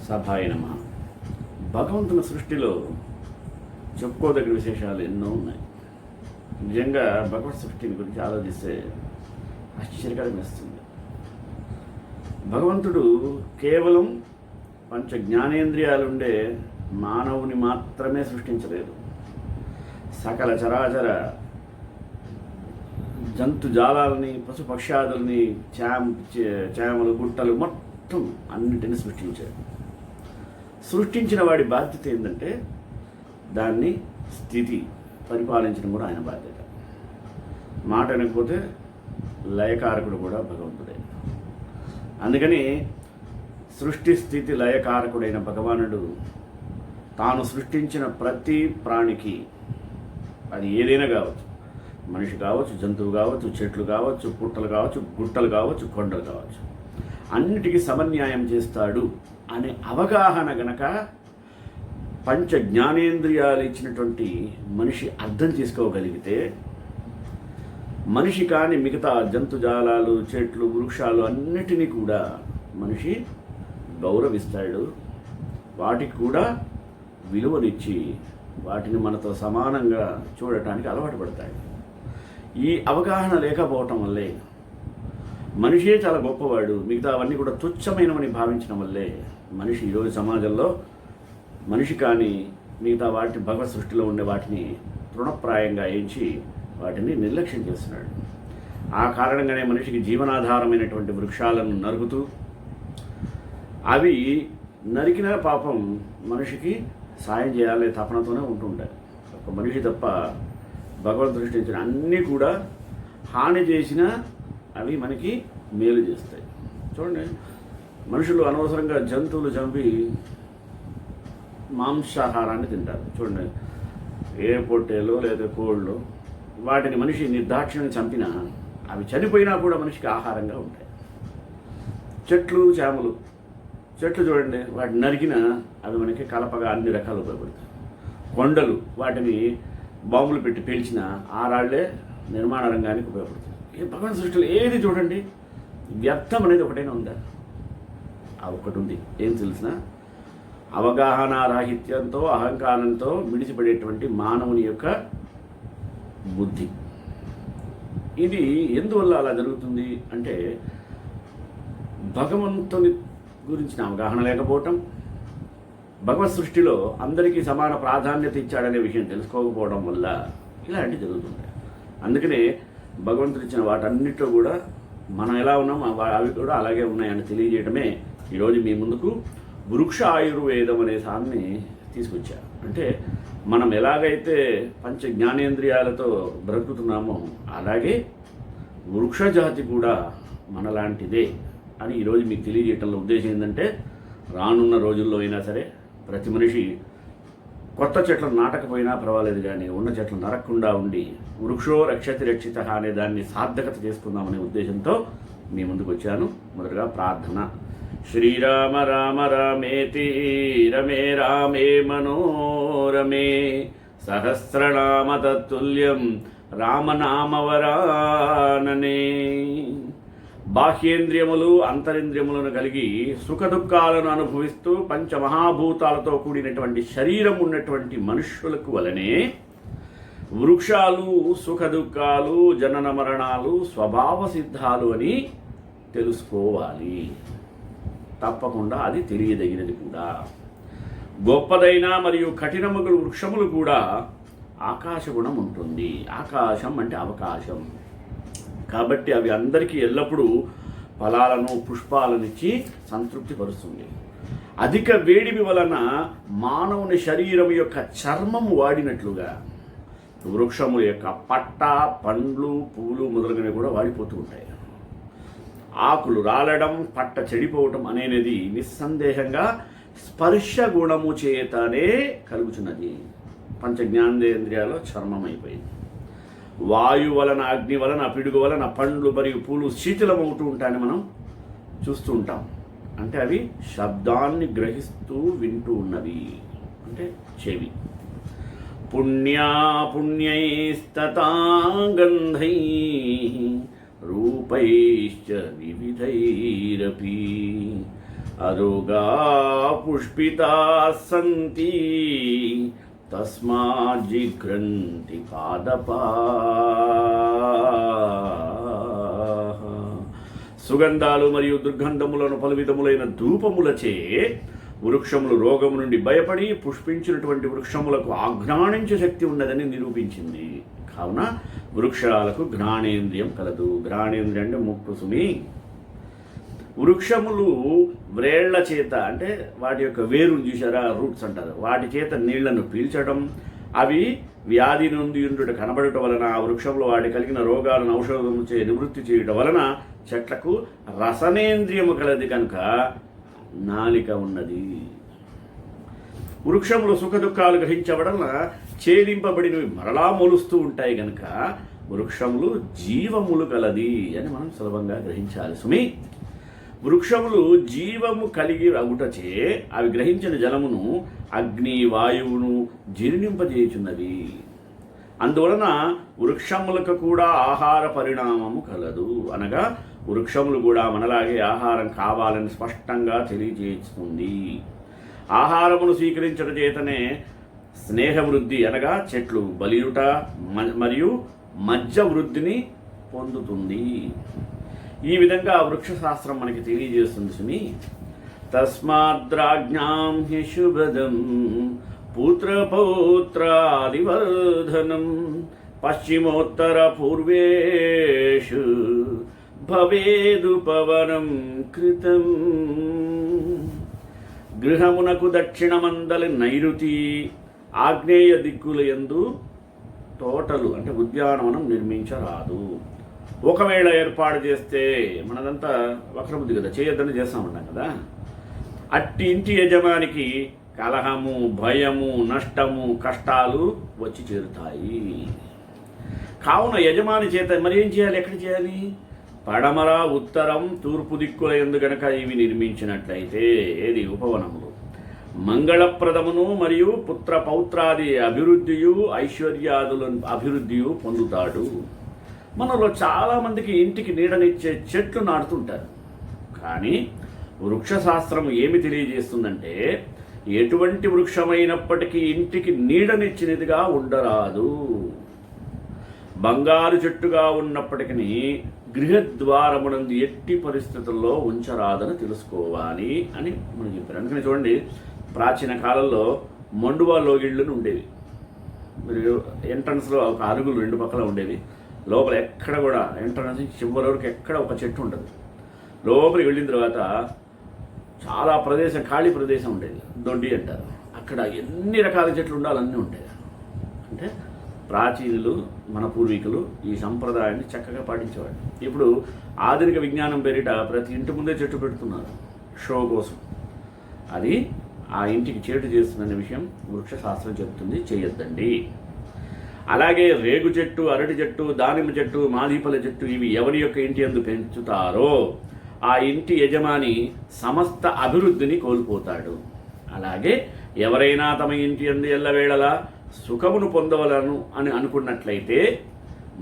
సభాయ నమ. భగవంతుని సృష్టిలో చెప్పుకోదగిన విశేషాలు ఎన్నో ఉన్నాయి. నిజంగా భగవత్ సృష్టిని గురించి ఆలోచిస్తే ఆశ్చర్యకరం వేస్తుంది. భగవంతుడు కేవలం పంచ జ్ఞానేంద్రియాలుండే మానవుని మాత్రమే సృష్టించలేదు. సకల చరాచర జంతు జాలాలని, పశుపక్ష్యాదుల్ని, చేమలు, గుట్టలు మొత్తం అన్నిటిని సృష్టించాడు. సృష్టించిన వాడి బాధ్యత ఏంటంటే దాన్ని స్థితి పరిపాలించడం కూడా ఆయన బాధ్యత. మాట అనకపోతే లయకారకుడు కూడా భగవంతుడే. అందుకని సృష్టి స్థితి లయకారకుడైన భగవానుడు తాను సృష్టించిన ప్రతి ప్రాణికి, అది ఏదైనా కావచ్చు, మనిషి కావచ్చు, జంతువు కావచ్చు, చెట్లు కావచ్చు, పుట్టలు కావచ్చు, గుట్టలు కావచ్చు, కొండలు కావచ్చు, అన్నిటికీ సమన్యాయం చేస్తాడు అనే అవగాహన గనక పంచ జ్ఞానేంద్రియాలు ఇచ్చినటువంటి మనిషి అర్థం చేసుకోగలిగితే, మనిషి కాని మిగతా జంతుజాలాలు, చెట్లు, వృక్షాలు అన్నిటినీ కూడా మనిషి గౌరవిస్తాడు. వాటికి కూడా విలువనిచ్చి వాటిని మనతో సమానంగా చూడటానికి అలవాటు పడతాడు. ఈ అవగాహన లేకపోవటం వల్లే మనిషే చాలా గొప్పవాడు, మిగతా అవన్నీ కూడా తుచ్చమైనవని భావించడం వల్లే మనిషి ఈరోజు సమాజంలో మనిషి కానీ మిగతా వాటి భగవత్ సృష్టిలో ఉండే వాటిని తృణప్రాయంగా ఎంచి వాటిని నిర్లక్ష్యం చేస్తున్నాడు. ఆ కారణంగానే మనిషికి జీవనాధారమైనటువంటి వృక్షాలను నరుకుతూ, అవి నరికిన పాపం మనిషికి సాయం చేయాలనే తపనతోనే ఉంటుంటాయి. ఒక మనిషి తప్ప భగవంతుడు సృష్టించిన అన్నీ కూడా హాని చేసినా అవి మనకి మేలు చేస్తాయి. చూడండి, మనుషులు అనవసరంగా జంతువులు చంపి మాంసాహారాన్ని తింటారు. చూడండి, ఏ పొట్టేలు లేదా కోళ్ళు, వాటిని మనిషి నిర్దాక్షిణ్యం చంపినా అవి చనిపోయినా కూడా మనిషికి ఆహారంగా ఉంటాయి. చెట్లు, చేమలు, చెట్లు చూడండి, వాటిని నరికినా అవి మనకి కలపగా అన్ని రకాలు ఉపయోగపడతాయి. కొండలు, వాటిని బాంబులు పెట్టి పేల్చిన ఆ రాళ్లే నిర్మాణ రంగానికి ఉపయోగపడుతుంది. ఈ భగవంతు సృష్టిలో ఏది చూడండి వ్యర్థం అనేది ఒకటైనా ఉందా? ఆ ఒక్కటి ఉంది. ఏం తెలిసిన అవగాహన రాహిత్యంతో, అహంకారంతో మిడిచిపడేటువంటి మానవుని యొక్క బుద్ధి. ఇది ఎందువల్ల అలా జరుగుతుంది అంటే భగవంతుని గురించిన అవగాహన లేకపోవటం, భగవత్ సృష్టిలో అందరికీ సమాన ప్రాధాన్యత ఇచ్చాడనే విషయం తెలుసుకోకపోవడం వల్ల ఇలాంటివి జరుగుతుంటాయి. అందుకనే భగవంతుడు ఇచ్చిన వాటన్నిటిలో కూడా మనం ఎలా ఉన్నాం అవి కూడా అలాగే ఉన్నాయని తెలియజేయడమే ఈరోజు మీ ముందుకు వృక్ష ఆయుర్వేదం అనే సాన్ని తీసుకొచ్చారు. అంటే మనం ఎలాగైతే పంచ జ్ఞానేంద్రియాలతో బ్రతుకుతున్నామో అలాగే వృక్షజాతి కూడా మనలాంటిదే అని ఈరోజు మీకు తెలియజేయటంలో ఉద్దేశం ఏంటంటే, రానున్న రోజుల్లో అయినా సరే ప్రతి మనిషి కొత్త చెట్లను నాటకపోయినా పర్వాలేదు, కానీ ఉన్న చెట్లు నరకకుండా ఉండి వృక్షో రక్షతి రక్షిత అనే దాన్ని సార్థకత చేసుకుందామనే ఉద్దేశంతో మీ ముందుకు వచ్చాను. మొదటగా ప్రార్థన. శ్రీరామ రామ రామేతి రమే రామే మనోరమే సహస్రనామ తత్తుల్యం రామనామవరాననే. బాహ్యేంద్రియములు, అంతరింద్రియములను కలిగి సుఖదుఖాలను అనుభవిస్తూ పంచమహాభూతాలతో కూడినటువంటి శరీరం ఉన్నటువంటి మనుష్యులకు వలనే వృక్షాలు సుఖదుఖాలు, జనన మరణాలు స్వభావ సిద్ధాలు అని తెలుసుకోవాలి. తప్పకుండా అది తెలియదగినది కూడా. గొప్పదైన మరియు కఠినములు వృక్షములు కూడా ఆకాశ గుణం ఉంటుంది. ఆకాశం అంటే అవకాశం కాబట్టి అవి అందరికీ ఎల్లప్పుడూ ఫలాలను, పుష్పాలనిచ్చి సంతృప్తి పరుస్తుంది. అధిక వేడిమి వలన మానవుని శరీరం యొక్క చర్మము వాడినట్లుగా వృక్షము యొక్క పట్ట, పండ్లు, పూలు మొదలగునవి కూడా వాడిపోతూ ఉంటాయి. ఆకులు రాలడం, పట్ట చెడిపోవటం అనేది నిస్సందేహంగా స్పర్శ గుణము చేతనే కలుగుతున్నది. పంచ జ్ఞానేంద్రియాలో చర్మం అయిపోయింది. వాయు వలన, అగ్ని వలన, పిడుగు వలన పండ్లు మరియు పూలు శీతలమవుతూ ఉంటాయని మనం చూస్తూ ఉంటాం. అంటే అవి శబ్దాన్ని గ్రహిస్తూ వింటూ ఉన్నవి, అంటే చెవి. పుణ్యైస్తతా గంధై రూపైశ్చ వివిధైరపి అరుగా పుష్పితా సంతి తస్మాజ్జిఘ్రంతి పాదపా. సుగంధాలు మరియు దుర్గంధములను పలు విధములైన ధూపములచే వృక్షములు రోగము నుండి భయపడి పుష్పించినటువంటి వృక్షములకు ఆఘ్రాణించే శక్తి ఉన్నదని నిరూపించింది. కావున వృక్షాలకు ఘ్రాణేంద్రియం కలదు. ఘ్రాణేంద్రియం అంటే ముక్కు సుమి. వృక్షములు వ్రేళ్ల చేత, అంటే వాటి యొక్క వేరును చూసారా, రూట్స్ అంటారు, వాటి చేత నీళ్లను పీల్చడం, అవి వ్యాధి నుండి ఉండుట కనబడటం వలన ఆ వృక్షంలో వాటి కలిగిన రోగాలను ఔషధము చే నివృత్తి చేయడం వలన చెట్లకు రసనేంద్రియము కలది కనుక నాలిక ఉన్నది. వృక్షములు సుఖదుఖాలు గ్రహించబడన ఛేదింపబడినవి మరలా మొలుస్తూ ఉంటాయి కనుక వృక్షములు జీవములు కలది అని మనం సులభంగా గ్రహించాలి సుమి. వృక్షములు జీవము కలిగి అగుటచే అవి గ్రహించిన జలమును అగ్ని వాయువును జీర్ణింపజేయుచున్నవి. అందువలన వృక్షములకు కూడా ఆహార పరిణామము కలదు. అనగా వృక్షములు కూడా మనలాగే ఆహారం కావాలని స్పష్టంగా తెలియజేస్తుంది. ఆహారమును స్వీకరించడం చేతనే స్నేహ వృద్ధి, అనగా చెట్లు బలియుట మరియు మధ్య వృద్ధిని పొందుతుంది. ఈ విధంగా వృక్షశాస్త్రం మనకి తెలియజేస్తుంది సుమి. తస్మాద్రాజ్ఞాం హి శుభదం పుత్రపౌత్రాదివర్ధనం పశ్చిమోత్తర పూర్వేషు భవేదుపవనం కృతం. గృహమునకు దక్షిణమందలి నైరుతి ఆగ్నేయ దిక్కుల యందు తోటలు అంటే ఉద్యానవనం నిర్మించరాదు. ఒకవేళ ఏర్పాటు చేస్తే మనదంతా వక్రబుద్ధి కదా, చేయొద్దని చేస్తామన్నాం కదా, అట్టి ఇంటి యజమానికి కలహము, భయము, నష్టము, కష్టాలు వచ్చి చేరుతాయి. కావున యజమాని చేత మరి ఏం చేయాలి, ఎక్కడ చేయాలి? పడమర, ఉత్తరం, తూర్పు దిక్కుల యందు గనక ఇవి నిర్మించినట్లయితే ఏది ఉపవనములు మంగళప్రదమును మరియు పుత్ర పౌత్రాది అభివృద్ధియు ఐశ్వర్యాదుల అభివృద్ధియు పొందుతాడు. మనలో చాలామందికి ఇంటికి నీడనిచ్చే చెట్లు నాటుతుంటారు. కానీ వృక్షశాస్త్రం ఏమి తెలియజేస్తుందంటే ఎటువంటి వృక్షమైనప్పటికీ ఇంటికి నీడనిచ్చినదిగా ఉండరాదు. బంగారు చెట్టుగా ఉన్నప్పటికీ గృహద్వారమునందు ఎట్టి పరిస్థితుల్లో ఉంచరాదని తెలుసుకోవాలి అని మనం చెప్పారు. అందుకని చూడండి, ప్రాచీన కాలంలో మండువా లోగిళ్ళు ఉండేవి. మీరు ఎంట్రన్స్లో ఒక అరుగులు రెండు పక్కల ఉండేవి. లోపల ఎక్కడ కూడా ఎంట్రన్స్ నుంచి చివరి వరకు ఎక్కడ ఒక చెట్టు ఉండదు. లోపలికి వెళ్ళిన తర్వాత చాలా ప్రదేశం, ఖాళీ ప్రదేశం ఉండేది, దొడ్డి అంటారు. అక్కడ ఎన్ని రకాల చెట్లు ఉండాలి, అన్నీ ఉంటాయి. అంటే ప్రాచీనులు, మన పూర్వీకులు ఈ సంప్రదాయాన్ని చక్కగా పాటించేవాడు. ఇప్పుడు ఆధునిక విజ్ఞానం పేరిట ప్రతి ఇంటి ముందే చెట్టు పెడుతున్నారు షో కోసం. అది ఆ ఇంటికి చేటు చేస్తుందనే విషయం వృక్షశాస్త్రం చెబుతుంది, చేయొద్దండి. అలాగే రేగు చెట్టు, అరటి చెట్టు, దానిమ్మ చెట్టు, మాదీపల చెట్టు ఇవి ఎవరి యొక్క ఇంటి యందు పెంచుతారో ఆ ఇంటి యజమాని సమస్త అభివృద్ధిని కోల్పోతాడు. అలాగే ఎవరైనా తమ ఇంటి యందు ఎల్లవేళలా సుఖమును పొందవలను అని అనుకున్నట్లయితే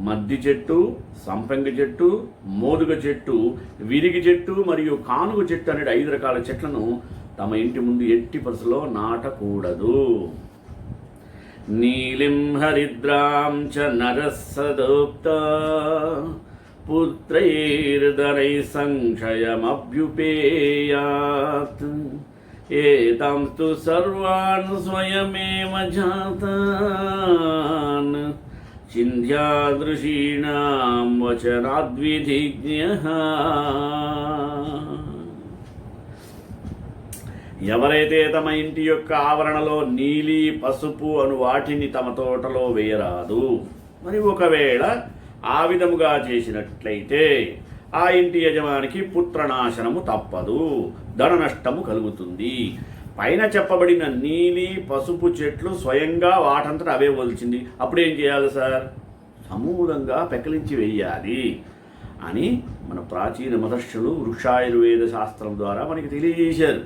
మద్ది చెట్టు, సంపంగి చెట్టు, మోదుగ చెట్టు, విరిగి చెట్టు మరియు కానుగ చెట్టు అనే 5 రకాల చెట్లను తమ ఇంటి ముందు ఎట్టి పరిస్థితిలో నాటకూడదు. నీలిం హరిద్రాం చ నరస్సదోక్త పుత్రైర్ధనై సంక్షయమభ్యుపేయాత్ ఏతాం తు సర్వాన్ స్వయమేవ జాతాన్ చింధ్యాదృశీణాం వచనాద్విధిజ్ఞః. ఎవరైతే తమ ఇంటి యొక్క ఆవరణలో నీలి, పసుపు అను వాటిని తమ తోటలో వేయరాదు. మరి ఒకవేళ ఆ విధముగా చేసినట్లయితే ఆ ఇంటి యజమానికి పుత్రనాశనము తప్పదు, ధన నష్టము కలుగుతుంది. పైన చెప్పబడిన నీలి, పసుపు చెట్లు స్వయంగా వాటంతట అవే వలిచింది. అప్పుడు ఏం చేయాలి సార్? సమూలంగా పెకలించి వేయాలి అని మన ప్రాచీన మహర్షులు వృక్షాయుర్వేద శాస్త్రం ద్వారా మనకి తెలియజేశారు.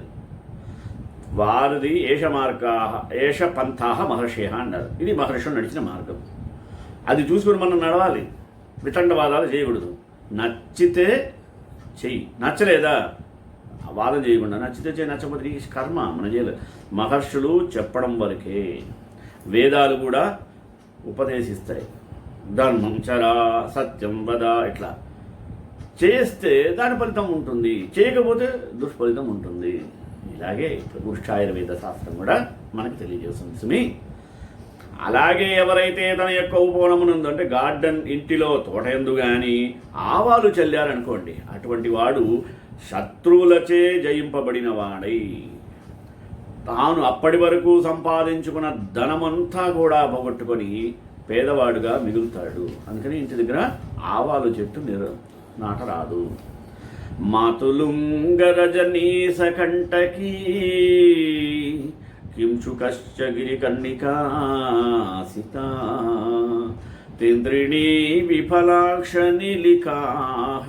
వారిది ఏష పంథాహ మహర్షేహ అన్నారు. ఇది మహర్షులు నడిచిన మార్గం. అది చూసుకుని మనం నడవాలి, వితండవాదాలు చేయకూడదు. నచ్చితే చెయ్యి, నచ్చలేదా వాదం చేయకుండా నచ్చితే నచ్చకపోతే కర్మ మన చేయలేదు. మహర్షులు చెప్పడం వరకే, వేదాలు కూడా ఉపదేశిస్తాయి. ధర్మం చరా, సత్యం వద, ఇట్లా చేస్తే దాని ఫలితం ఉంటుంది, చేయకపోతే దుష్ఫలితం ఉంటుంది. ఇలాగే వృక్షాయుర్వేద శాస్త్రం కూడా మనకు తెలియజేస్తుంది సుమి. అలాగే ఎవరైతే తన యొక్క ఉపవనమునందు అంటే గార్డెన్, ఇంటిలో తోట ఎందు కానీ ఆవాలు చల్లారనుకోండి, అటువంటి వాడు శత్రువులచే జయింపబడిన వాడై తాను అప్పటి వరకు సంపాదించుకున్న ధనమంతా కూడా పోగొట్టుకొని పేదవాడుగా మిగులుతాడు. అందుకని ఇంటి దగ్గర ఆవాలు చెట్టు నాటరాదు. మాతులుంగరజనీస కంటకీ కించుకశ్చ గిరికర్ణికా సీతా తేంద్రిణీ విఫలాక్ష నిలికాః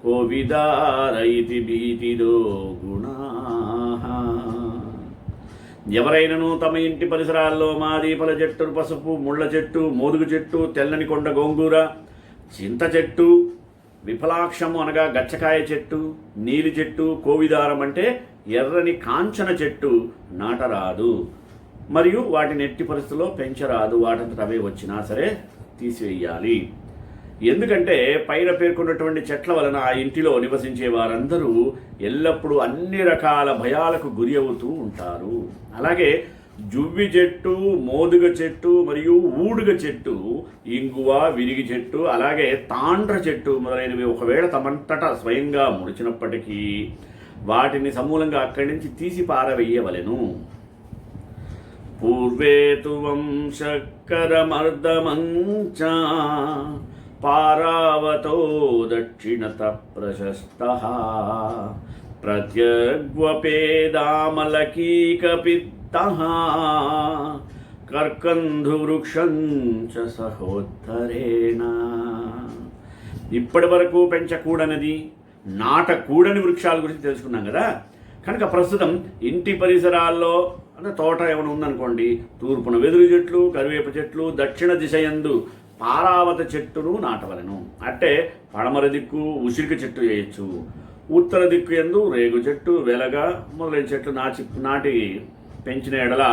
కోవిదారయితి భీతిదో గుణాః. ఎవరైనను తమ ఇంటి పరిసరాల్లో మాదీపల చెట్టు, పసుపు, ముళ్ళ చెట్టు, మోదుగు చెట్టు, తెల్లని కొండ గోంగూర, చింత చెట్టు, విఫలాక్షము అనగా గచ్చకాయ చెట్టు, నీలి చెట్టు, కోవిదారం అంటే ఎర్రని కాంచన చెట్టు నాటరాదు. మరియు వాటిని ఎట్టి పరిస్థితుల్లో పెంచరాదు. వాటంతట అవే వచ్చినా సరే తీసివేయాలి. ఎందుకంటే పైన పేర్కొన్నటువంటి చెట్ల వలన ఆ ఇంటిలో నివసించే వారందరూ ఎల్లప్పుడూ అన్ని రకాల భయాలకు గురి అవుతూ ఉంటారు. అలాగే జువ్వి చెట్టు, మోదుగ చెట్టు మరియు ఊడుగ చెట్టు, ఇంగువ, విరిగి చెట్టు, అలాగే తాండ్ర చెట్టు మొదలైనవి ఒకవేళ తమంతట స్వయంగా ముడిచినప్పటికీ వాటిని సమూలంగా అక్కడి నుంచి తీసి పారవేయవలెను. పూర్వేతు వంశకరమర్దమంచ పారావతో దక్షిణత ప్రశస్తః ప్రత్యగ్వపేదామలకీకపిత్తః కర్కంధువృక్షం చ సహోత్తరేణ. ఇప్పటి వరకు పెంచకూడనిది, నాటకూడని వృక్షాల గురించి తెలుసుకున్నాం కదా. కనుక ప్రస్తుతం ఇంటి పరిసరాల్లో అంటే తోట ఏమైనా ఉందనుకోండి, తూర్పున వెదురు చెట్లు, కరివేప చెట్లు, దక్షిణ దిశయందు పారావత చెట్టును నాటవలను. అంటే పడమర దిక్కు ఉసిరిక చెట్టు చేయొచ్చు, ఉత్తర దిక్కు యందు రేగు చెట్టు, వెలగ మొదలైన చెట్లు నాటి పెంచిన ఎడల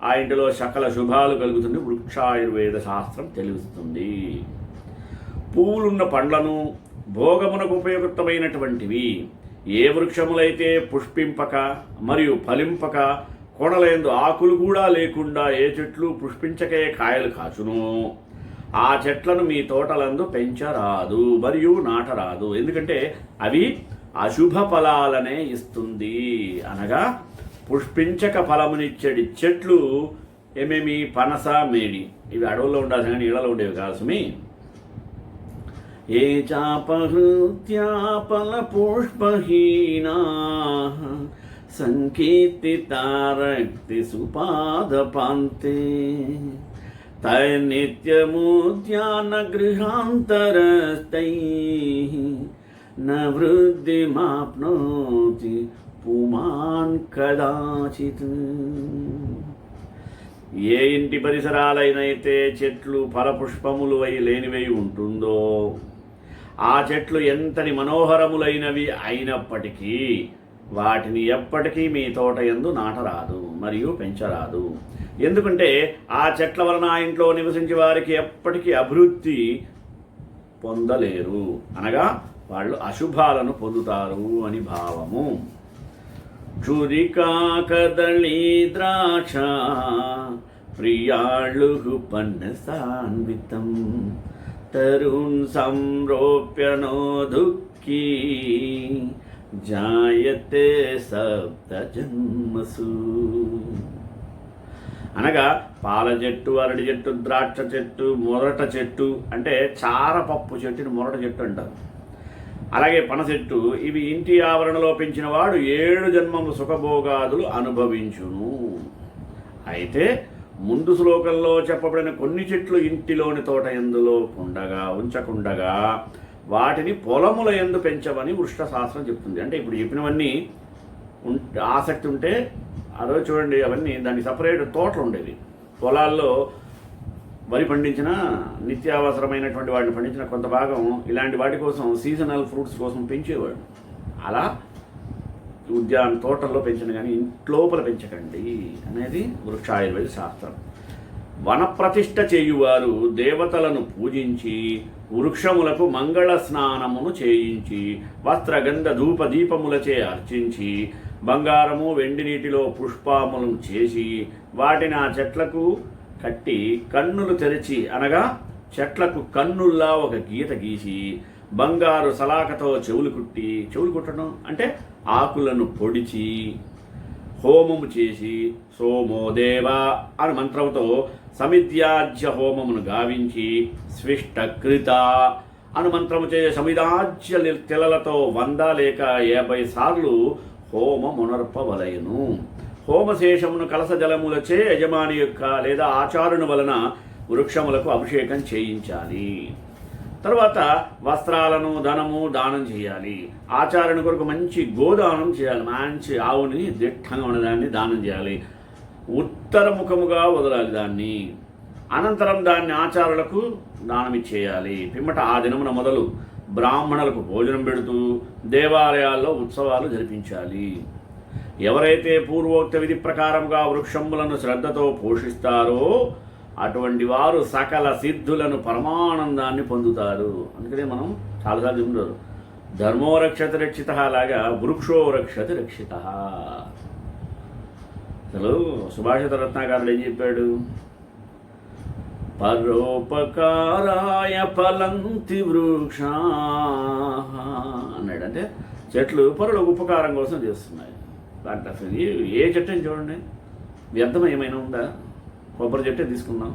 ఆ ఇంటిలో సకల శుభాలు కలుగుతుంది. వృక్షాయుర్వేద శాస్త్రం తెలుస్తుంది. పువ్వులున్న పండ్లను, భోగమునకు ఉపయుక్తమైనటువంటివి ఏ వృక్షములైతే పుష్పింపక మరియు ఫలింపక కొనలందు ఆకులు కూడా లేకుండా ఏ చెట్లు పుష్పించకే కాయలు కాచును, ఆ చెట్లను మీ తోటలందు పెంచరాదు మరియు నాటరాదు. ఎందుకంటే అవి అశుభ ఫలాలనే ఇస్తుంది. అనగా పుష్పించక ఫలమునిచ్చడి చెట్లు ఏమేమి? పనస, మేడి. ఇవి అడవుల్లో ఉండాలి కానీ ఇళ్లలో ఉండేవి కాదు సుమి. ఏ చాపహృత్యాపల పుష్పహీనా సంకీర్తితారక్తి సుపాదపాంతే తైనిత్యముద్యాన గృహాంతరస్తై న వృద్ధిమాప్నోతి పుమాన్ కదాచిత్. ఏ ఇంటి పరిసరాలైనైతే చెట్లు ఫలపుష్పములు అయి లేనివై ఉంటుందో ఆ చెట్లు ఎంతని మనోహరములైనవి అయినప్పటికీ వాటిని ఎప్పటికీ మీ తోట యందు నాటరాదు మరియు పెంచరాదు. ఎందుకంటే ఆ చెట్ల వలన ఆ ఇంట్లో నివసించే వారికి ఎప్పటికీ అభివృద్ధి పొందలేరు. అనగా వాళ్ళు అశుభాలను పొందుతారు అని భావము. క్షురికా కదళీ ద్రాక్ష ప్రియాళు పన్నసాన్వితం తరుణ్ సంరోప్యనో దుఃఖీ జాయతే సప్త జన్మసు. అనగా పాల చెట్టు, అరటి చెట్టు, ద్రాక్ష చెట్టు, మొరట చెట్టు అంటే చారపప్పు చెట్టుని మొరట చెట్టు అంటారు. అలాగే పనస చెట్టు. ఇవి ఇంటి ఆవరణలో పెంచిన వాడు 7 జన్మములు సుఖభోగాదులు అనుభవించును. అయితే ముందు శ్లోకంలో చెప్పబడిన కొన్ని చెట్లు ఇంటిలోని తోట ఎందులో ఉంచకుండగా వాటిని పొలముల యందు పెంచమని వృక్షశాస్త్రం చెప్తుంది. అంటే ఇప్పుడు చెప్పినవన్నీ ఆసక్తి ఉంటే ఆ రోజు చూడండి, అవన్నీ దానికి సపరేట్ తోటలు ఉండేవి. పొలాల్లో వరి పండించిన, నిత్యావసరమైనటువంటి వాటిని పండించిన కొంత భాగం ఇలాంటి వాటి కోసం, సీజనల్ ఫ్రూట్స్ కోసం పెంచేవాడు. అలా తోటల్లో పెంచండి కానీ ఇంట్లోపల పెంచకండి అనేది వృక్షాయుర్వేద శాస్త్రం. వనప్రతిష్ఠ చేయువారు దేవతలను పూజించి వృక్షములకు మంగళ స్నానమును చేయించి వస్త్రగంధ ధూప దీపములచే అర్చించి బంగారము వెండి నీటిలో పుష్పములను చేసి వాటిని ఆ చెట్లకు కట్టి కన్నులు తెరిచి అనగా చెట్లకు కన్నుల్లా ఒక గీత గీసి బంగారు సలాకతో చెవులు కుట్టడం అంటే ఆకులను పొడిచి హోమము చేసి సోమోదేవ అని మంత్రంతో సమిధ్యాజ్య హోమమును గావించి స్విష్టకృత అను మంత్రము చే సమిధాజ్య తెలలతో 100 లేక 50 సార్లు హోమమునర్పవలయను. హోమశేషమును కలస జలములచే యజమాని యొక్క లేదా ఆచారుని వలన వృక్షములకు అభిషేకం చేయించాలి. తర్వాత వస్త్రాలను ధనము దానం చేయాలి. ఆచారణ కొరకు మంచి గోదానం చేయాలి. మంచి ఆవుని దిట్టంగా ఉన్నదాన్ని దానం చేయాలి. ఉత్తరముఖముగా వదలాలి దాన్ని. అనంతరం దాన్ని ఆచారులకు దానమిచ్చేయాలి. పిమ్మట ఆ దినమున మొదలు బ్రాహ్మణులకు భోజనం పెడుతూ దేవాలయాల్లో ఉత్సవాలు జరిపించాలి. ఎవరైతే పూర్వోక్త విధి ప్రకారంగా వృక్షములను శ్రద్ధతో పోషిస్తారో అటువంటి వారు సకల సిద్ధులను పరమానందాన్ని పొందుతారు. అందుకనే మనం చాలాసార్లు చెప్తున్నారు, ధర్మో రక్షతి రక్షిత లాగా వృక్షో రక్షతి రక్షిత. అసలు సుభాషిత రత్నాకరుడు ఏం చెప్పాడు? పరోపకారాయ ఫలంతి వృక్షా అన్నాడు. అంటే చెట్లు పరులకు ఉపకారం కోసం చేస్తున్నాయి. దాంట్లో అసలు ఏ చెట్టుని చూడండి, వ్యర్థం ఏమైనా ఉందా? కొబ్బరి చెట్టే తీసుకుందాం,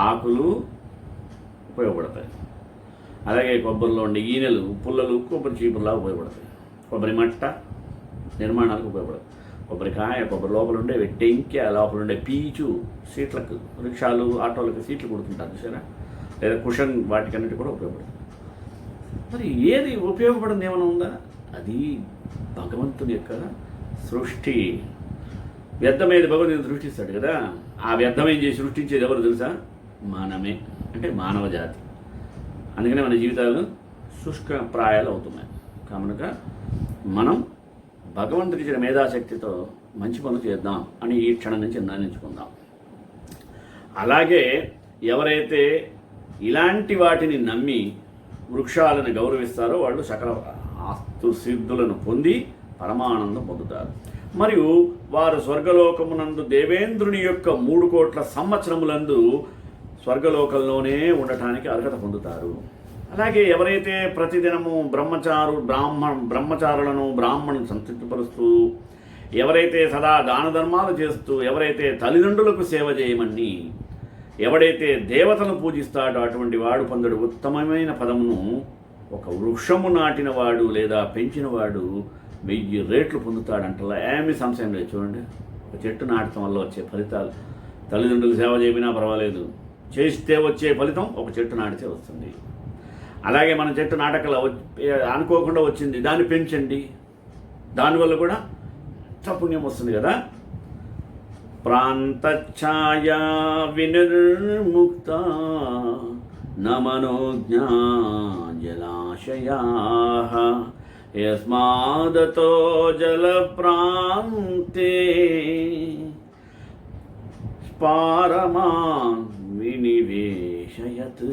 ఆకులు ఉపయోగపడతాయి. అలాగే కొబ్బరిలో ఉండే ఈనెలు పుల్లలు కొబ్బరి చీపురులా ఉపయోగపడతాయి. కొబ్బరి మట్ట నిర్మాణాలకు ఉపయోగపడతాయి. కొబ్బరికాయ, కొబ్బరి లోపల ఉండే టెంకె, లోపల ఉండే పీచు సీట్లకు, రిక్షాలు ఆటోలకు సీట్లు కుడుతుంటారు చూసారా, లేదా కుషన్ వాటికన్నిటి కూడా ఉపయోగపడుతుంది. మరి ఏది ఉపయోగపడింది ఏమైనా ఉందా? అది భగవంతుని యొక్క సృష్టి. వ్యర్థమేది భగవంతుని సృష్టిస్తాడు కదా, ఆ వ్యర్థమేం చేసి సృష్టించేది ఎవరు తెలుసా? మనమే, అంటే మానవ జాతి. అందుకనే మన జీవితాలు శుష్కప్రాయాలు అవుతున్నాయి. కనుక మనం భగవంతుడి ఇచ్చిన మేధాశక్తితో మంచి పనులు చేద్దాం అని ఈ క్షణం నుంచి నిర్ణయించుకుందాం. అలాగే ఎవరైతే ఇలాంటి వాటిని నమ్మి వృక్షాలను గౌరవిస్తారో వాళ్ళు సకల ఆస్తు సిద్ధులను పొంది పరమానందం పొందుతారు. మరియు వారు స్వర్గలోకమునందు దేవేంద్రుని యొక్క 3 కోట్ల సంవత్సరములందు స్వర్గలోకంలోనే ఉండటానికి అర్హత పొందుతారు. అలాగే ఎవరైతే ప్రతిదినము బ్రహ్మచారులను బ్రాహ్మణులను సంతృప్తిపరుస్తూ, ఎవరైతే సదా దాన ధర్మాలు చేస్తూ, ఎవరైతే తల్లిదండ్రులకు సేవ చేయమని, ఎవడైతే దేవతను పూజిస్తాడో అటువంటి వాడు పొందడు ఉత్తమమైన పదమును ఒక వృక్షము నాటినవాడు లేదా పెంచినవాడు 1000 రేట్లు పొందుతాడంటలా. ఏమీ సంశయం లేదు. చూడండి, ఒక చెట్టు నాటడం వల్ల వచ్చే ఫలితాలు, తల్లిదండ్రులు సేవ చేయకపోయినా పర్వాలేదు, చేస్తే వచ్చే ఫలితం ఒక చెట్టు నాటితే వస్తుంది. అలాగే మన చెట్టు నాటకలా అనుకోకుండా వచ్చింది, దాన్ని పెంచండి, దానివల్ల కూడా పుణ్యం వస్తుంది కదా. ప్రాంతఛాయా వినిర్ముక్త నమనోజ్ఞా జలాశయా యస్మాదతో జల ప్రాంతే పారమాన్ వినివేశయత్.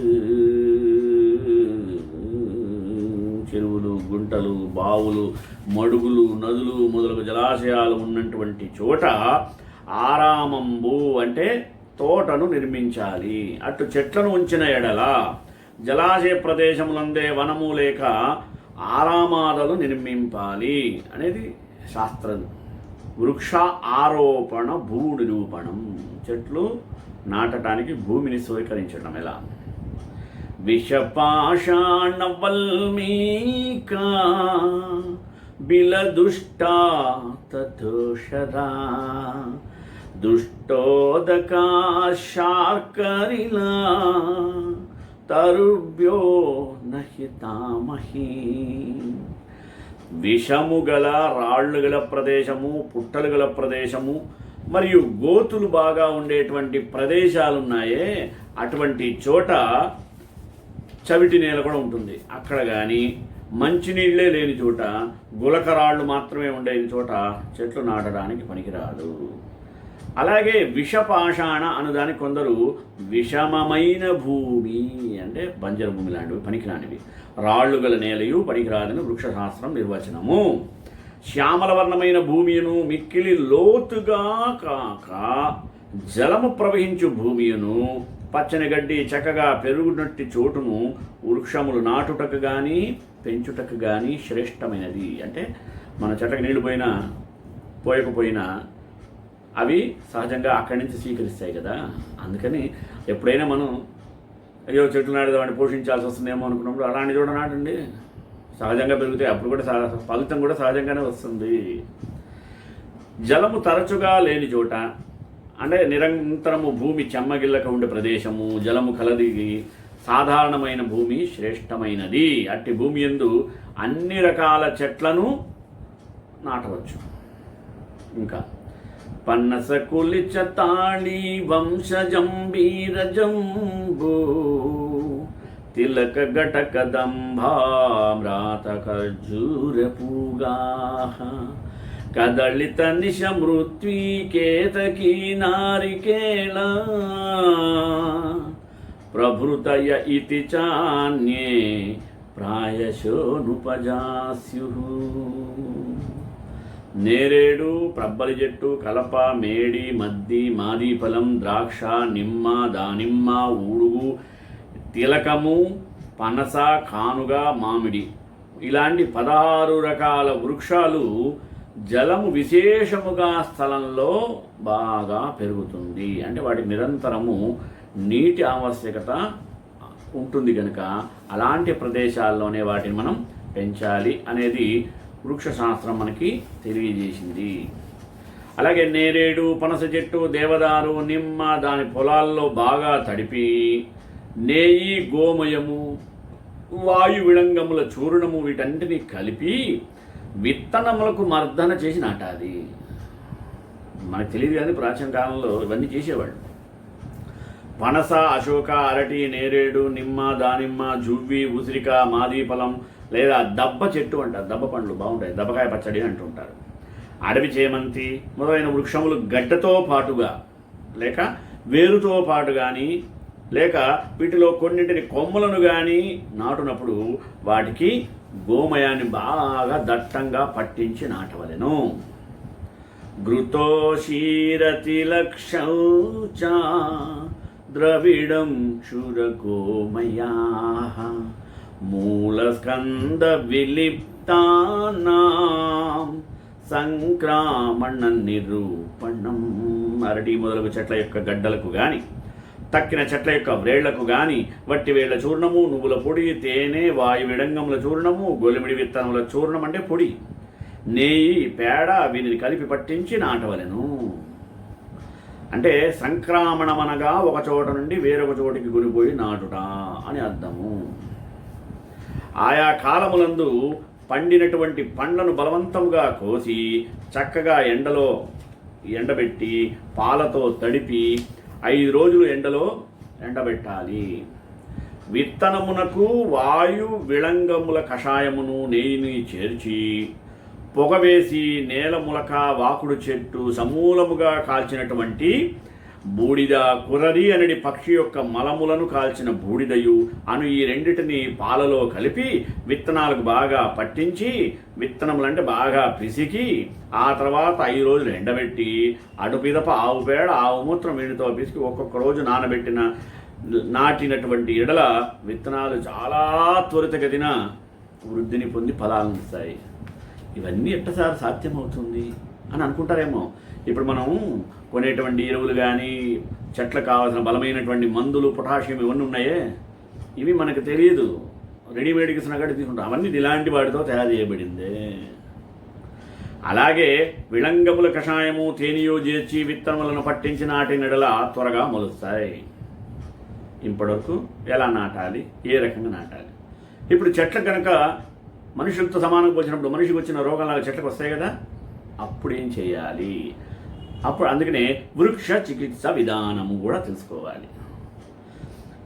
చెరువులు, గుంటలు, బావులు, మడుగులు, నదులు మొదలగు జలాశయాలు ఉన్నటువంటి చోట ఆరామంబు అంటే తోటను నిర్మించాలి. అటు చెట్లను ఉంచిన ఎడల జలాశయ ప్రదేశములందే వనము లేక ఆరామాలను నిర్మింపాలి అనేది శాస్త్రం. వృక్ష ఆరోపణ భూ నిరూపణం. చెట్లు నాటడానికి భూమిని స్వీకరించడం ఎలా? విషపాషాణ వల్మీకా బిలదుష్టా తదోషదా దుష్టోదకా శార్కరిలా తరుభ్యో నహితామహి. విషము గల రాళ్ళు గల ప్రదేశము, పుట్టలు గల ప్రదేశము మరియు గోతులు బాగా ఉండేటువంటి ప్రదేశాలున్నాయే, అటువంటి చోట చవిటి నేల కూడా ఉంటుంది. అక్కడ కానీ మంచినీళ్ళే లేని చోట, గులకరాళ్ళు మాత్రమే ఉండే చోట చెట్లు నాటడానికి పనికిరాదు. అలాగే విషపాషాణ అనుదానికి కొందరు విషమమైన భూమి అంటే బంజరు భూమి లాంటివి, పనికిరానివి, రాళ్ళు గల నేలయు పనికిరాదని వృక్షశాస్త్రం నిర్వచనము. శ్యామలవర్ణమైన భూమియును మిక్కిలి లోతుగా కాక జలము ప్రవహించు భూమియును పచ్చని గడ్డి చక్కగా పెరుగునట్టి చోటును వృక్షములు నాటుటకు కానీ పెంచుటకు కానీ శ్రేష్టమైనది. అంటే మన చెట్లకు నీళ్లు పోయకపోయినా అవి సహజంగా అక్కడి నుంచి స్వీకరిస్తాయి కదా. అందుకని ఎప్పుడైనా మనం అయ్యో చెట్లు నాడేదాన్ని పోషించాల్సి వస్తుందేమో అనుకున్నప్పుడు అలాంటి చోట నాటండి, సహజంగా పెరుగుతాయి. అప్పుడు కూడా ఫలితం కూడా సహజంగానే వస్తుంది. జలము తరచుగా లేని చోట అంటే నిరంతరము భూమి చెమ్మగిల్లక ఉండే ప్రదేశము, జలము కలదిగి సాధారణమైన భూమి శ్రేష్టమైనది. అట్టి భూమి యందు అన్ని రకాల చెట్లను నాటవచ్చు. ఇంకా పన్నస కులిచ తాళి వంశజంబీరజంబు తిలక ఘటక దంభామ్రాత ఖర్జూర పూగా కదళిత నిశమృత్వీ కేతకీ నారికేళ ప్రభృతయ ఇతి చాన్యే ప్రాయశోనుపజాస్యుః. నేరేడు, ప్రబ్బలి చెట్టు, కలప, మేడి, మద్ది, మాదీఫలం, ద్రాక్ష, నిమ్మ, దానిమ్మ, ఊడుగు, తిలకము, పనస, కానుగ, మామిడి ఇలాంటి 16 రకాల వృక్షాలు జలము విశేషముగా స్థలంలో బాగా పెరుగుతుంది. అంటే వాటికి నిరంతరము నీటి ఆవశ్యకత ఉంటుంది కనుక అలాంటి ప్రదేశాల్లోనే వాటిని మనం పెంచాలి అనేది వృక్షశాస్త్రం మనకి తెలియజేసింది. అలాగే నేరేడు, పనస చెట్టు, దేవదారు, నిమ్మ దాని పొలాల్లో బాగా తడిపి నేయి, గోమయము, వాయు విళంగముల చూర్ణము వీటన్నిటినీ కలిపి విత్తనములకు మర్దన చేసి నాటాలి. మనకు తెలియదు కానీ ప్రాచీన కాలంలో ఇవన్నీ చేసేవాళ్ళు. పనస, అశోక, అరటి, నేరేడు, నిమ్మ, దానిమ్మ, జువ్వి, ఉసిరిక, మాదీఫలం లేదా దబ్బ చెట్టు అంటారు. దబ్బ పండ్లు బాగుంటాయి, దబ్బకాయ పచ్చడి అంటుంటారు. అడవి చేమంతి మొదలైన వృక్షములు గడ్డతో పాటుగా లేక వేరుతో పాటు కానీ లేక వీటిలో కొన్నింటిని కొమ్మలను కానీ నాటునప్పుడు వాటికి గోమయాన్ని బాగా దట్టంగా పట్టించి నాటవలెను. ఘృతో క్షీరతిలక్షౌచ ద్రవిడం క్షురగోమయా మూలస్కంద విలిప్తానాం సంక్రామణ నిరూపణం. అరటి మొదలగు చెట్ల యొక్క గడ్డలకు కానీ తక్కిన చెట్ల యొక్క వ్రేళ్లకు కానీ వట్టి వేళ్ల చూర్ణము, నువ్వుల పొడి, తేనె, వాయు విడంగముల చూర్ణము, గొలిమిడి విత్తనముల చూర్ణం అంటే పొడి, నెయ్యి, పేడ వీటిని కలిపి పట్టించి నాటవలెను. అంటే సంక్రామణమనగా ఒక చోట నుండి వేరొక చోటికి గురిపోయి నాటుట అని అర్థము. ఆయా కాలములందు పండినటువంటి పండ్లను బలవంతముగా కోసి చక్కగా ఎండలో ఎండబెట్టి పాలతో తడిపి 5 రోజులు ఎండలో ఎండబెట్టాలి. విత్తనమునకు వాయు విళంగముల కషాయమును నెయ్యిని చేర్చి పొగవేసి నేల ములక, వాకుడు చెట్టు సమూలముగా కాల్చినటువంటి బూడిద, కురరి అనడి పక్షి యొక్క మలములను కాల్చిన బూడిదయు అను ఈ రెండిటిని పాలలో కలిపి విత్తనాలకు బాగా పట్టించి విత్తనములంటే బాగా పిసికి ఆ తర్వాత 5 రోజులు ఎండబెట్టి అడుపిదప ఆవు పేడ, ఆవు మూత్రం వీటితో పిసికి ఒక్కొక్క రోజు నాటినటువంటి ఎడల విత్తనాలు చాలా త్వరితగతిన వృద్ధిని పొంది ఫలాలను ఇస్తాయి. ఇవన్నీ ఎట్టసారి సాధ్యమవుతుంది అని అనుకుంటారేమో. ఇప్పుడు మనం కొనేటువంటి ఎరువులు కానీ చెట్లకు కావాల్సిన బలమైనటువంటి మందులు, పొటాషియం ఇవన్నీ ఉన్నాయే, ఇవి మనకు తెలియదు. రెడీమేడ్కి సనగడి తీసుకుంటాం. అవన్నీ ఇలాంటి వాటితో తయారు చేయబడిందే. అలాగే విళంగముల కషాయము, తేనెయో చేర్చి విత్తనములను పట్టించి నాటినడల త్వరగా మొలుస్తాయి. ఇప్పటివరకు ఎలా నాటాలి, ఏ రకంగా నాటాలి? ఇప్పుడు చెట్లకు కనుక మనుషులతో సమానంగా వచ్చినప్పుడు మనిషికి వచ్చిన రోగాలు చెట్లకు వస్తాయి కదా, అప్పుడు ఏం చేయాలి? అందుకనే వృక్ష చికిత్స విధానము కూడా తెలుసుకోవాలి.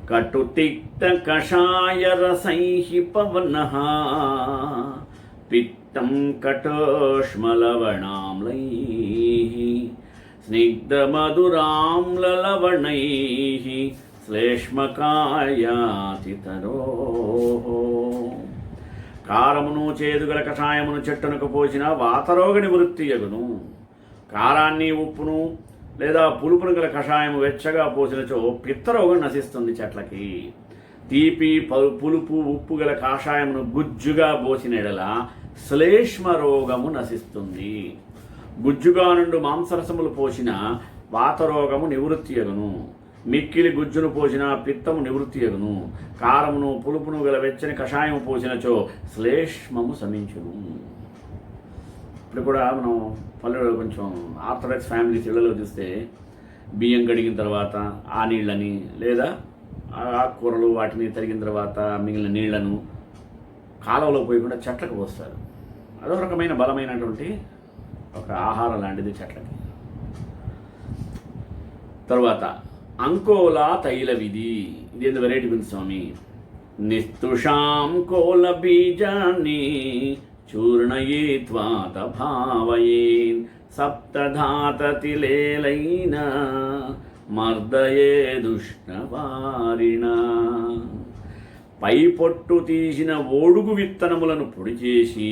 కటుతిక్త కషాయరసైః పవనః పిత్తం కటోష్మలవణామ్లైః స్నిగ్ధమధురామ్లలవణైః శ్లేష్మకాయాతితరోః. కారమును చేదుగల కషాయమును చెట్టునకు పోసిన వాతరోగ నివృత్తి యగును. కారాన్ని ఉప్పును లేదా పులుపును గల కషాయము వెచ్చగా పోసినచో పిత్తరోగం నశిస్తుంది చెట్లకి. తీపి పులుపు ఉప్పు గల కషాయమును గుజ్జుగా పోసిన ఎడల శ్లేష్మ రోగము నశిస్తుంది. గుజ్జుగా నుండి మాంసరసములు పోసిన వాతరోగము నివృత్తి యగును. మిక్కిలి గుజ్జును పోసిన పిత్తము నివృత్తి యగును. కారమును పులుపును గల వెచ్చని కషాయము పోసినచో శ్లేష్మము శమించును. ఇప్పుడు కూడా మనం పల్లెలో కొంచెం ఆర్థడాక్స్ ఫ్యామిలీస్ ఇళ్లలో చూస్తే బియ్యం కడిగిన తర్వాత ఆ నీళ్ళని లేదా ఆకుకూరలు వాటిని తరిగిన తర్వాత మిగిలిన నీళ్లను కాలువలో పోయకుండా చెట్లకు పోస్తారు. అదో రకమైన బలమైనటువంటి ఒక ఆహారం లాంటిది చెట్లకి. తర్వాత అంకోలా తైల విధి. ఇదేంది వెరైటీ ఉంది స్వామి. నిస్తుషాం కోల బీజాన్ని చూర్ణయిత్వా భావయేన్ సప్తధాతతిలేలైన మర్దయే దుష్ణవారిణ. పై పొట్టు తీసిన ఓడుగు విత్తనములను పొడి చేసి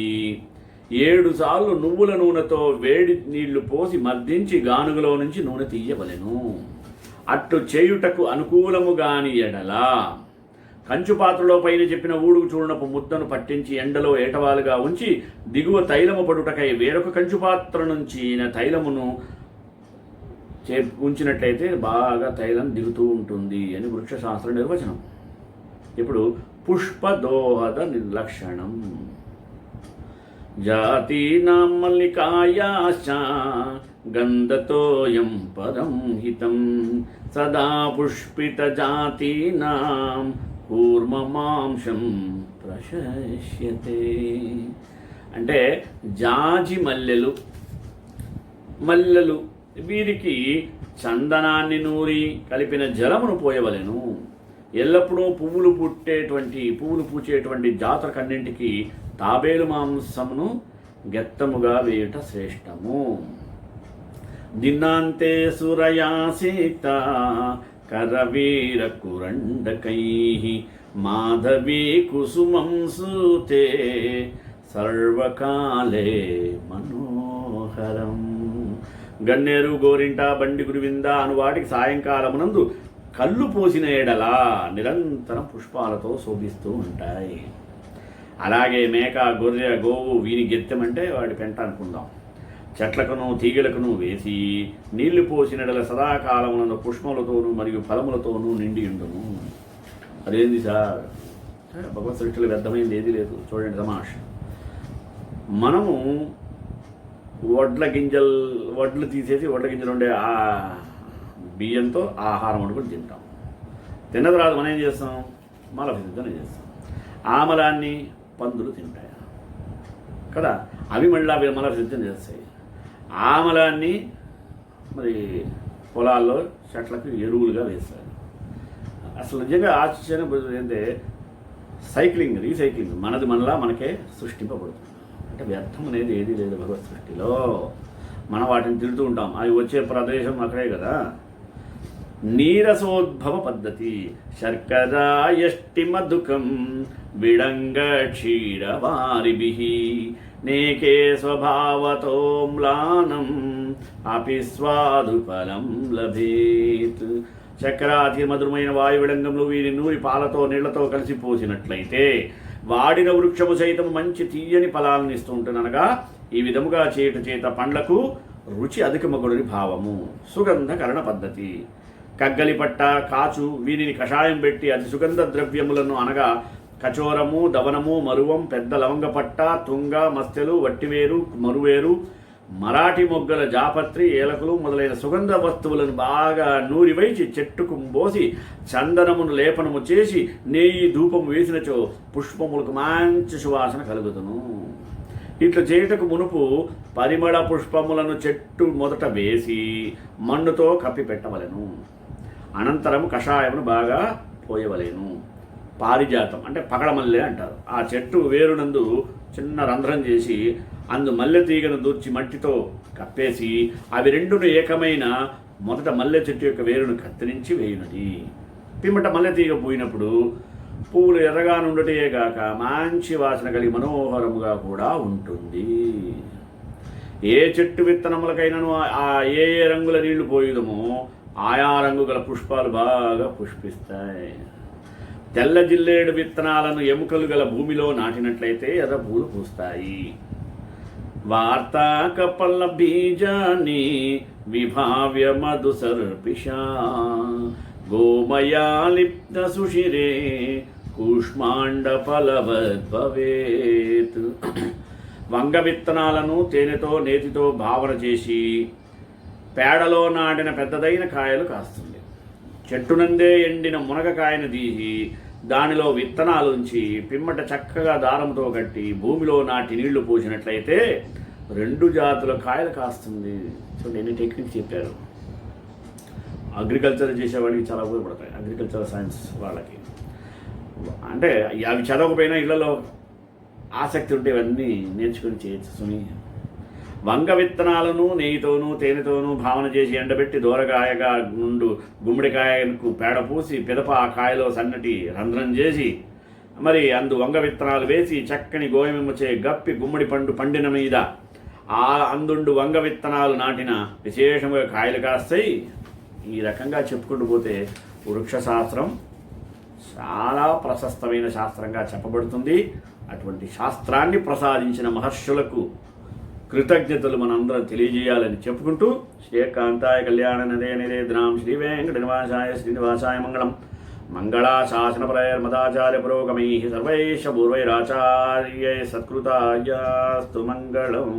7 సార్లు నువ్వుల నూనెతో వేడి నీళ్లు పోసి మర్దించి గానుగలో నుంచి నూనె తీయవలెను. అట్టు చేయుటకు అనుకూలముగాని ఎడల కంచుపాత్రలో పైన చెప్పిన ఊడుగు చూర్ణపు ముద్దను పట్టించి ఎండలో ఏటవాలుగా ఉంచి దిగువ తైలము పడుటకై వేరొక కంచుపాత్ర నుంచి తైలమును ఉంచినట్లయితే బాగా తైలం దిగుతూ ఉంటుంది అని వృక్షశాస్త్ర నిర్వచనం. ఇప్పుడు పుష్పదోహద నిర్లక్షణం. జాతీనాం మల్లికాయాశ్చ గంధతోయం పరం హితం సదా పుష్పిత జాతీనాం కూర్మమాంసం ప్రశస్యతే. అంటే జాజి మల్లెలు వీరికి చందనాన్ని నూరి కలిపిన జలమును పోయవలెను. ఎల్లప్పుడూ పువ్వులు పూచేటువంటి జాతరకన్నింటికి తాబేలు మాంసమును గెత్తముగా వేయుట శ్రేష్టము. దిన్నాంతే సురయాసీత కరవీర కురండకైః మాధవీ కుసుమం సూతే సర్వకాలే మనోహరం. గన్నేరు గోరింట బండి గురివింద అను వాటికి సాయంకాలమునందు కళ్ళు పోసిన ఎడల నిరంతరం పుష్పాలతో శోభిస్తూ ఉంటాయి. అలాగే మేక, గొర్రె, గోవు వీని గెత్తెమంటే వాడి పెంట అనుకుందాం. చెట్లకును తీగలకును వేసి నీళ్లు పోసినడల సదాకాలమునందు పుష్పములతోనూ మరియు ఫలములతోనూ నిండి ఉండును. అదేంది సార్, భగవత్ సృష్టిలో వ్యర్థమైంది ఏది లేదు. చూడండి తమాష్. మనము వడ్లు తీసేసి వడ్ల గింజలు ఉండే ఆ బియ్యంతో ఆహారం వండుకొని తింటాం. తిన్న తర్వాత మనం ఏం చేస్తాం? మల విసర్జన చేస్తాం. ఆమలాన్ని పందులు తింటాయి కదా, అవి మళ్ళీ మల విసర్జన చేస్తాయి. ఆమలాన్ని మరి పొలాల్లో చెట్లకు ఎరువులుగా వేస్తారు. అసలు నిజంగా ఆశ్చర్యం ఏంటంటే రీసైక్లింగ్ మనలా మనకే సృష్టింపబడుతుంది. అంటే వ్యర్థం అనేది ఏదీ లేదు భగవత్ సృష్టిలో. మనం వాటిని తింటూ ఉంటాం, అవి వచ్చే ప్రదేశం అక్కడే కదా. నీరసోద్భవ పద్ధతి. శర్కర యష్టి మధుకం విడంగ క్షీరవారిభిః నేకే స్వభావతో మ్లానం అపి స్వాదుఫలం లభేత్. చక్రాతి మధురమైన వాయు విడంగంలో వీరి నూరి పాలతో నీళ్లతో కలిసి పోసినట్లయితే వాడిన వృక్షము సైతం మంచి తీయని ఫలాలను ఇస్తూ ఉంటుందనగా ఈ విధముగా చేయుట చేత పండ్లకు రుచి అధికమగుడని భావము. సుగంధకరణ పద్ధతి. కగ్గలిపట్ట, కాచు వీరిని కషాయం పెట్టి అతి సుగంధ ద్రవ్యములను అనగా కచోరము, దవనము, మరువం, పెద్ద లవంగపట్ట, తుంగ, మస్తెలు, వట్టివేరు, మరువేరు, మరాఠీ మొగ్గల జాపత్రి, ఏలకులు మొదలైన సుగంధ వస్తువులను బాగా నూరివైచి చెట్టుకు పోసి చందనమును లేపనము చేసి నెయ్యి ధూపము వేసినచో పుష్పములకు మంచి సువాసన కలుగుతును. ఇట్లా చేయుటకు మునుపు పరిమళ పుష్పములను చెట్టు మొదట వేసి మన్నుతో కప్పి పెట్టవలెను. అనంతరం కషాయమును బాగా పోయవలేను. పారిజాతం అంటే పగడమల్లె అంటారు. ఆ చెట్టు వేరునందు చిన్న రంధ్రం చేసి అందు మల్లె తీగను దూర్చి మట్టితో కప్పేసి అవి రెండును ఏకమైన మొదట మల్లె చెట్టు యొక్క వేరును కత్తిరించి వేయునది. పిమ్మట మల్లె తీగ పోయినప్పుడు పువ్వులు ఎర్రగా నుండుటే గాక మంచి వాసన కలిగి మనోహరముగా కూడా ఉంటుంది. ఏ చెట్టు విత్తనములకైనను ఆ ఏ రంగుల నీళ్లు పోయుదమో ఆయా రంగు గల పుష్పాలు బాగా పుష్పిస్తాయి. తెల్ల జిల్లేడు విత్తనాలను ఎముకలు గల భూమిలో నాటినట్లయితే ఎర్ర పూలు పూస్తాయి. వార్తా కపల్ల బీజాన్ని విభావ్య మధు సర్పిష గోమయాలిప్త సుషిరే కూష్మాండ ఫలవద్భవేత్. వంగ విత్తనాలను తేనెతో నేతితో భావన చేసి పేడలో నాటిన పెద్దదైన కాయలు కాస్తుంది. చెట్టునందే ఎండిన మునగకాయను తీసి దానిలో విత్తనాలుంచి పిమ్మట చక్కగా దారంతో కట్టి భూమిలో నాటి నీళ్లు పోసినట్లయితే 2 జాతుల కాయలు కాస్తుంది. చూడండి ఎన్ని టెక్నిక్స్ చెప్పారు. అగ్రికల్చర్ చేసేవాడికి చాలా ఉపయోగపడతాయి. అగ్రికల్చర్ సైన్స్ వాళ్ళకి అంటే అవి చదవకపోయినా ఇళ్లలో ఆసక్తి ఉంటే ఇవన్నీ నేర్చుకుని చేయొచ్చు. సుమి వంగ విత్తనాలను నెయ్యితోనూ తేనెతోనూ భావన చేసి ఎండబెట్టి దూరకాయగా నుండు గుమ్మడికాయకు పేడ పూసి పిదప ఆ కాయలో సన్నటి రంధ్రం చేసి మరి అందు వంగ విత్తనాలు వేసి చక్కని గోయమిమ్మచే గప్పి గుమ్మడి పండు పండిన మీద ఆ అందుండు వంగ విత్తనాలు నాటిన విశేషంగా కాయలు కాస్తాయి. ఈ రకంగా చెప్పుకుంటూ పోతే వృక్షశాస్త్రం చాలా ప్రశస్తమైన శాస్త్రంగా చెప్పబడుతుంది. అటువంటి శాస్త్రాన్ని ప్రసాదించిన మహర్షులకు కృతజ్ఞతలు మనందరం తెలియజేయాలని చెప్పుకుంటూ శ్రీకాంతాయ కళ్యాణ నిదే నిరేద్రాం శ్రీ వెంకట నివాసాయ శ్రీనివాసాయ మంగళం. మంగళాశాసనపరైర్మదాచార్య పురోగమై సర్వైష పూర్వైరాచార్యై సత్కృతాయాస్తు మంగళం.